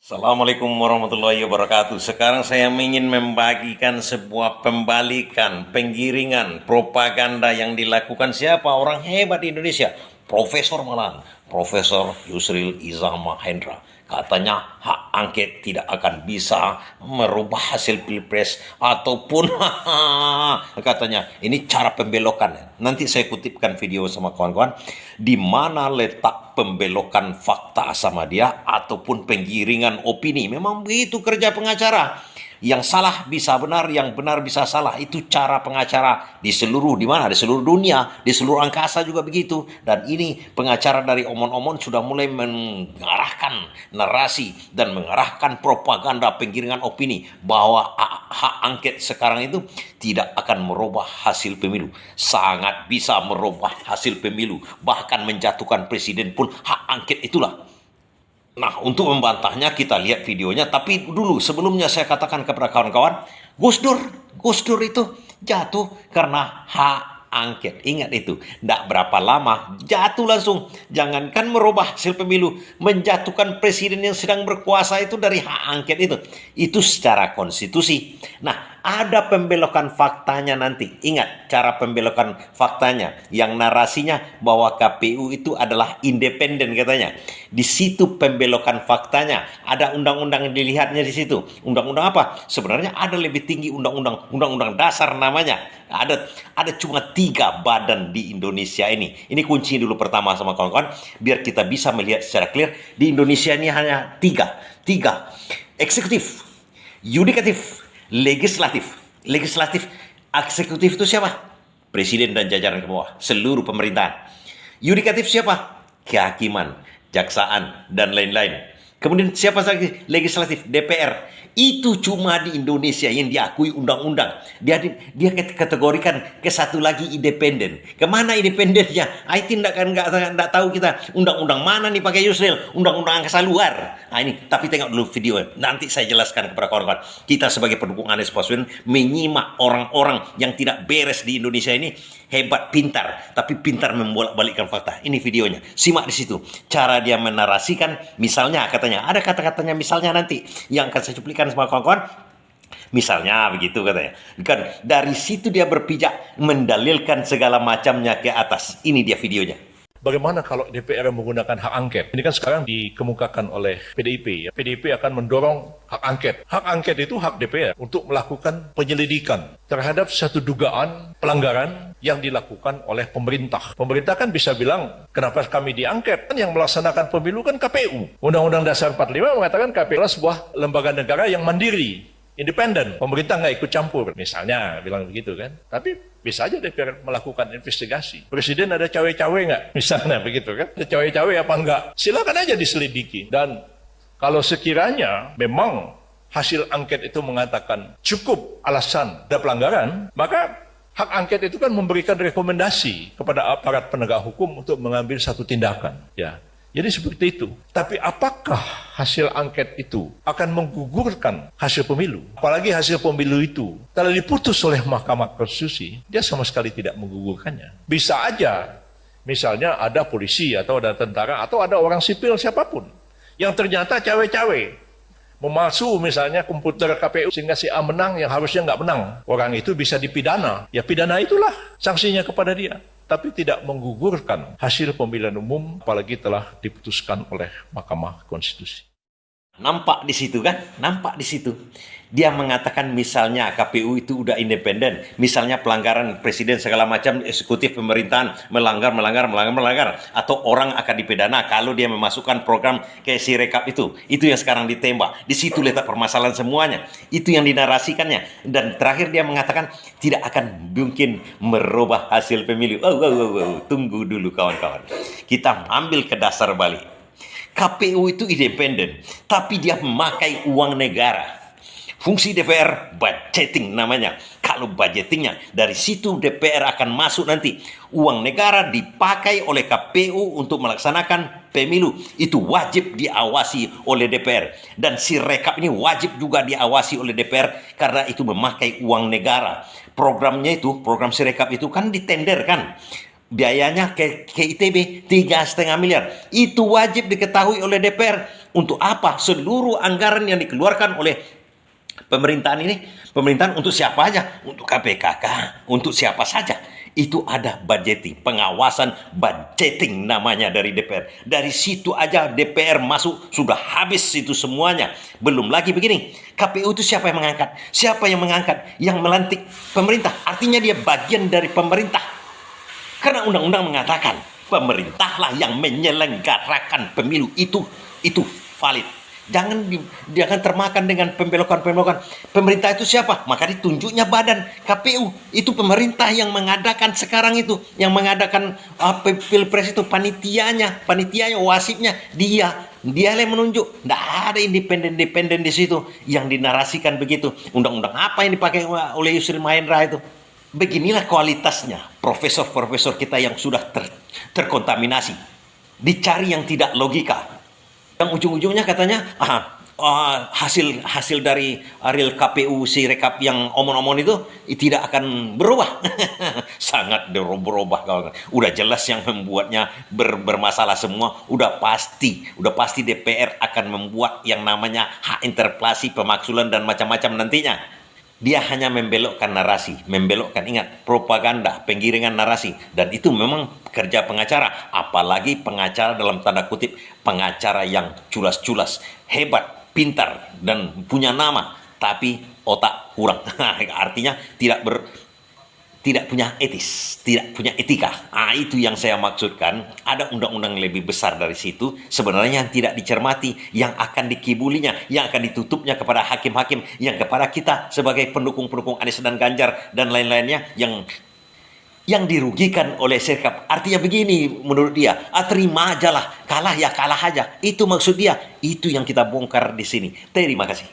Assalamualaikum warahmatullahi wabarakatuh. Sekarang saya ingin membagikan sebuah pembalikan, penggiringan, propaganda yang dilakukan siapa? Orang hebat di Indonesia. Profesor Malang, Profesor Yusril Iza Mahendra. Katanya hak angket tidak akan bisa merubah hasil pilpres ataupun katanya ini cara pembelokan. Nanti saya kutipkan video sama kawan-kawan di mana letak pembelokan fakta sama dia ataupun penggiringan opini. Memang begitu kerja pengacara. Yang salah bisa benar, yang benar bisa salah. Itu cara pengacara di seluruh, di mana? Di seluruh dunia, di seluruh angkasa juga begitu. Dan ini pengacara dari omon-omon sudah mulai mengarahkan narasi dan mengarahkan propaganda penggiringan opini bahwa hak angket sekarang itu tidak akan merubah hasil pemilu. Sangat bisa merubah hasil pemilu. Bahkan menjatuhkan presiden pun hak angket itulah. Nah, untuk membantahnya kita lihat videonya. Tapi dulu sebelumnya saya katakan kepada kawan-kawan, Gus Dur itu jatuh karena hak angket. Ingat itu, tidak berapa lama jatuh langsung. Jangankan merubah hasil pemilu, menjatuhkan presiden yang sedang berkuasa itu dari hak angket itu. Itu secara konstitusi. Nah, ada pembelokan faktanya nanti. Ingat cara pembelokan faktanya yang narasinya bahwa KPU itu adalah independen katanya. Di situ pembelokan faktanya. Ada undang-undang yang dilihatnya di situ. Undang-undang apa? Sebenarnya ada lebih tinggi undang-undang dasar namanya. Ada cuma 3 badan di Indonesia ini. Ini kunci dulu pertama sama kawan-kawan biar kita bisa melihat secara clear. Di Indonesia ini hanya 3. Eksekutif, yudikatif, legislatif. Eksekutif itu siapa? Presiden dan jajaran ke bawah, seluruh pemerintahan. Yudikatif siapa? Kehakiman, jaksaan, dan lain-lain. Kemudian siapa lagi? Legislatif, DPR. Itu cuma di Indonesia yang diakui undang-undang. Dia kategorikan ke satu lagi independen. Kemana independennya? Itu nggak tahu kita. Undang-undang mana nih pakai Yusril? Undang-undang angkasa luar. Nah ini, tapi tengok dulu video. Nanti saya jelaskan kepada kawan-kawan. Kita sebagai pendukung Anies Baswedan menyimak orang-orang yang tidak beres di Indonesia ini hebat, pintar, tapi pintar membolak-balikkan fakta. Ini videonya. Simak di situ. Cara dia menarasikan, misalnya katanya, ada kata-katanya misalnya nanti yang akan saya cuplikan sama kawan-kawan. Misalnya begitu katanya. Kan dari situ dia berpijak mendalilkan segala macamnya ke atas. Ini dia videonya. Bagaimana kalau DPR menggunakan hak angket? Ini kan sekarang dikemukakan oleh PDIP. PDIP akan mendorong hak angket. Hak angket itu hak DPR untuk melakukan penyelidikan terhadap satu dugaan pelanggaran yang dilakukan oleh pemerintah. Pemerintah kan bisa bilang, kenapa kami diangket? Kan yang melaksanakan pemilu kan KPU. Undang-Undang Dasar 45 mengatakan KPU adalah sebuah lembaga negara yang mandiri, independen. Pemerintah nggak ikut campur, misalnya bilang begitu kan. Tapi bisa aja DPR melakukan investigasi. Presiden ada cawe-cawe nggak? Misalnya begitu kan. Ada cawe-cawe apa enggak? Silakan aja diselidiki. Dan kalau sekiranya memang hasil angket itu mengatakan cukup alasan ada pelanggaran, maka hak angket itu kan memberikan rekomendasi kepada aparat penegak hukum untuk mengambil satu tindakan. Ya. Jadi seperti itu. Tapi apakah hasil angket itu akan menggugurkan hasil pemilu? Apalagi hasil pemilu itu kalau diputus oleh Mahkamah Konstitusi, dia sama sekali tidak menggugurkannya. Bisa aja, misalnya ada polisi atau ada tentara atau ada orang sipil siapapun yang ternyata cawe-cawe, memalsu misalnya komputer KPU sehingga si A menang yang harusnya nggak menang. Orang itu bisa dipidana. Ya pidana itulah sanksinya kepada dia. Tapi tidak menggugurkan hasil pemilihan umum apalagi telah diputuskan oleh Mahkamah Konstitusi. Nampak di situ kan? Nampak di situ. Dia mengatakan misalnya KPU itu udah independen, misalnya pelanggaran presiden segala macam, eksekutif pemerintahan melanggar atau orang akan dipidana kalau dia memasukkan program kayak Sirekap itu yang sekarang ditembak. Di situ letak permasalahan semuanya. Itu yang dinarasikannya. Dan terakhir dia mengatakan tidak akan mungkin merubah hasil pemilu. Tunggu dulu kawan-kawan. Kita ambil ke dasar balik. KPU itu independen, tapi dia memakai uang negara. Fungsi DPR budgeting namanya. Kalau budgetingnya dari situ DPR akan masuk nanti. Uang negara dipakai oleh KPU untuk melaksanakan pemilu. Itu wajib diawasi oleh DPR. Dan Sirekap ini wajib juga diawasi oleh DPR karena itu memakai uang negara. Programnya itu, program Sirekap itu kan ditender kan. biayanya ke ITB 3,5 miliar. Itu wajib diketahui oleh DPR. Untuk apa? Seluruh anggaran yang dikeluarkan oleh pemerintahan untuk siapa aja? Untuk KPK kah? Untuk siapa saja? Itu ada budgeting, pengawasan budgeting namanya dari DPR. Dari situ aja DPR masuk, sudah habis itu semuanya. Belum lagi begini, KPU itu siapa yang mengangkat? Siapa yang mengangkat? Yang melantik pemerintah. Artinya dia bagian dari pemerintah. Karena undang-undang mengatakan pemerintahlah yang menyelenggarakan pemilu. Itu valid. Jangan termakan dengan pembelokan-pembelokan. Pemerintah itu siapa? Maka ditunjuknya badan KPU. Itu pemerintah yang mengadakan sekarang itu, yang mengadakan pilpres itu, panitianya, wasipnya dia yang menunjuk. Tidak ada independen di situ yang dinarasikan begitu. Undang-undang apa yang dipakai oleh Yusril Mahendra itu? Beginilah kualitasnya profesor-profesor kita yang sudah terkontaminasi. Dicari yang tidak logika. Yang ujung-ujungnya katanya hasil dari real KPU si rekap yang omon-omon itu tidak akan berubah. Sangat berubah kawan. Udah jelas yang membuatnya bermasalah semua. Udah pasti DPR akan membuat yang namanya hak interpelasi, pemaksulan dan macam-macam nantinya. Dia hanya membelokkan narasi, ingat, propaganda, penggiringan narasi. Dan itu memang kerja pengacara, apalagi pengacara dalam tanda kutip, pengacara yang culas-culas, hebat, pintar, dan punya nama, tapi otak kurang. Artinya tidak punya etis, tidak punya etika. Itu yang saya maksudkan. Ada undang-undang lebih besar dari situ sebenarnya yang tidak dicermati, yang akan dikibulinya, yang akan ditutupnya kepada hakim-hakim, yang kepada kita sebagai pendukung-pendukung Anies dan Ganjar dan lain-lainnya yang dirugikan oleh sikap. Artinya begini menurut dia, terima aja lah, kalah ya kalah aja. Itu maksud dia. Itu yang kita bongkar di sini. Terima kasih.